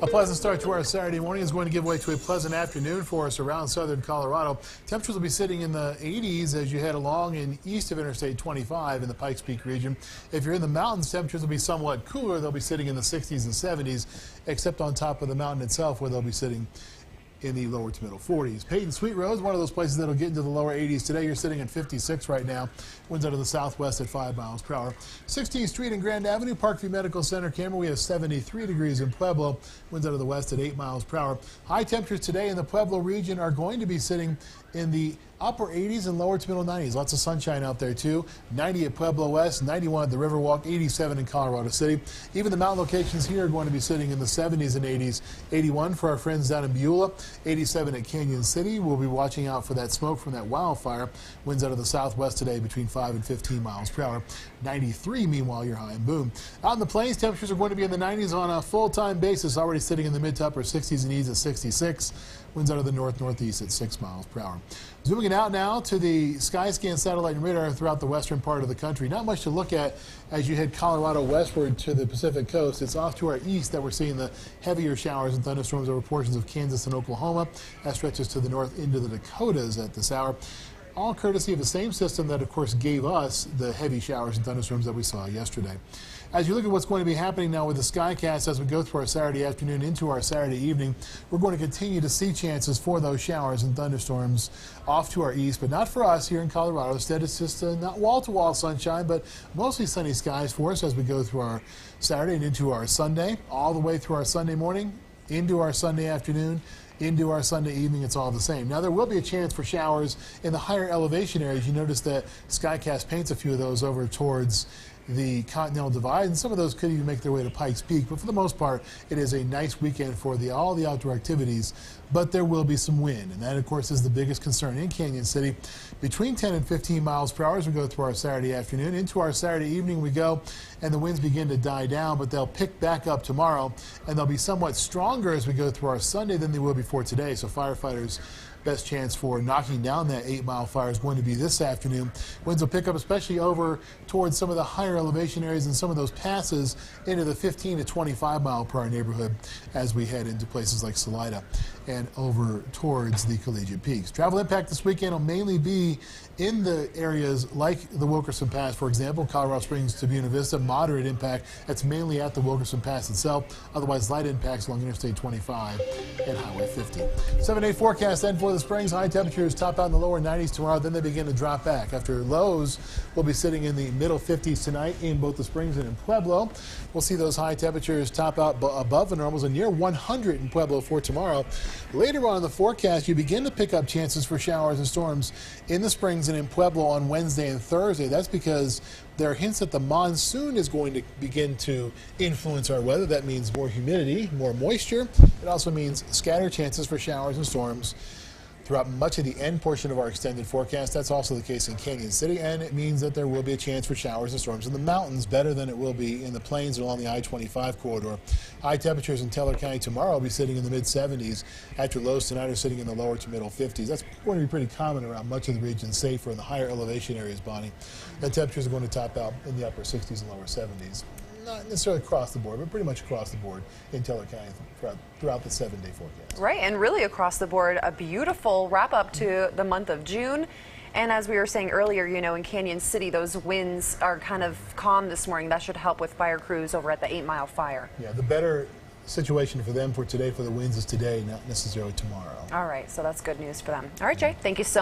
A pleasant start to our Saturday morning is going to give way to a pleasant afternoon for us around southern Colorado. Temperatures will be sitting in the 80s as you head along and east of Interstate 25 in the Pikes Peak region. If you're in the mountains, temperatures will be somewhat cooler. They'll be sitting in the 60s and 70s, except on top of the mountain itself where they'll be sitting in the lower to middle 40s. Peyton Sweet Rose, one of those places that'll get into the lower 80s today. You're sitting at 56 right now. Winds out of the southwest at 5 miles per hour. 16th Street and Grand Avenue, Parkview Medical Center, camera. We have 73 degrees in Pueblo. Winds out of the west at 8 miles per hour. High temperatures today in the Pueblo region are going to be sitting in the upper 80s and lower to middle 90s. Lots of sunshine out there too. 90 at Pueblo West, 91 at the Riverwalk, 87 in Colorado City. Even the mountain locations here are going to be sitting in the 70s and 80s. 81 for our friends down in Beulah, 87 at Canyon City. We'll be watching out for that smoke from that wildfire. Winds out of the southwest today between 5 and 15 miles per hour. 93 meanwhile your high in Boone. Out in the plains, temperatures are going to be in the 90s on a full-time basis, already sitting in the mid to upper 60s and east at 66. Winds out of the north-northeast at 6 miles per hour. Zooming it out now to the Skyscan satellite and radar throughout the western part of the country. Not much to look at as you head Colorado westward to the Pacific coast. It's off to our east that we're seeing the heavier showers and thunderstorms over portions of Kansas and Oklahoma. That stretches to the north into the Dakotas at this hour. All courtesy of the same system that, of course, gave us the heavy showers and thunderstorms that we saw yesterday. As you look at what's going to be happening now with the Skycast as we go through our Saturday afternoon into our Saturday evening, we're going to continue to see chances for those showers and thunderstorms off to our east, but not for us here in Colorado. Instead, it's just not wall-to-wall sunshine, but mostly sunny skies for us as we go through our Saturday and into our Sunday, all the way through our Sunday morning, into our Sunday afternoon, into our Sunday evening. It's all the same. Now, there will be a chance for showers in the higher elevation areas. You notice that Skycast paints a few of those over towards the Continental Divide, and some of those could even make their way to Pikes Peak. But for the most part, it is a nice weekend for all the outdoor activities, but there will be some wind, and that, of course, is the biggest concern in Canyon City. Between 10 and 15 miles per hour as we go through our Saturday afternoon. Into our Saturday evening we go, and the winds begin to die down, but they'll pick back up tomorrow, and they'll be somewhat stronger as we go through our Sunday than they will before today. So firefighters' best chance for knocking down that 8-mile fire is going to be this afternoon. Winds will pick up especially over towards some of the higher elevation areas and some of those passes into the 15 to 25 mile per hour neighborhood as we head into places like Salida and over towards the Collegiate Peaks. Travel impact this weekend will mainly be in the areas like the Wilkerson Pass, for example, Colorado Springs to Buena Vista. Moderate impact, that's mainly at the Wilkerson Pass itself. Otherwise, light impacts along Interstate 25 and Highway 50. 7-day forecast then for the Springs. High temperatures top out in the lower 90s tomorrow, then they begin to drop back. After lows will be sitting in the middle 50s tonight in both the Springs and in Pueblo. We'll see those high temperatures top out above the normals and near 100 in Pueblo for tomorrow. Later on in the forecast, you begin to pick up chances for showers and storms in the Springs and in Pueblo on Wednesday and Thursday. That's because there are hints that the monsoon is going to begin to influence our weather. That means more humidity, more moisture. It also means scattered chances for showers and storms throughout much of the end portion of our extended forecast. That's also the case in Canyon City, and it means that there will be a chance for showers and storms in the mountains, better than it will be in the plains along the I-25 corridor. High temperatures in Teller County tomorrow will be sitting in the mid-70s, after lows tonight are sitting in the lower to middle 50s. That's going to be pretty common around much of the region, save for in the higher elevation areas, Bonnie. The temperatures are going to top out in the upper 60s and lower 70s. Not necessarily across the board, but pretty much across the board in Teller County throughout the 7-day forecast. Right, and really across the board, a beautiful wrap up to the month of June. And as we were saying earlier, you know, in Canyon City, those winds are kind of calm this morning. That should help with fire crews over at the 8-mile fire. Yeah, the better situation for them for today for the winds is today, not necessarily tomorrow. All right, so that's good news for them. All right, Jay, thank you so much.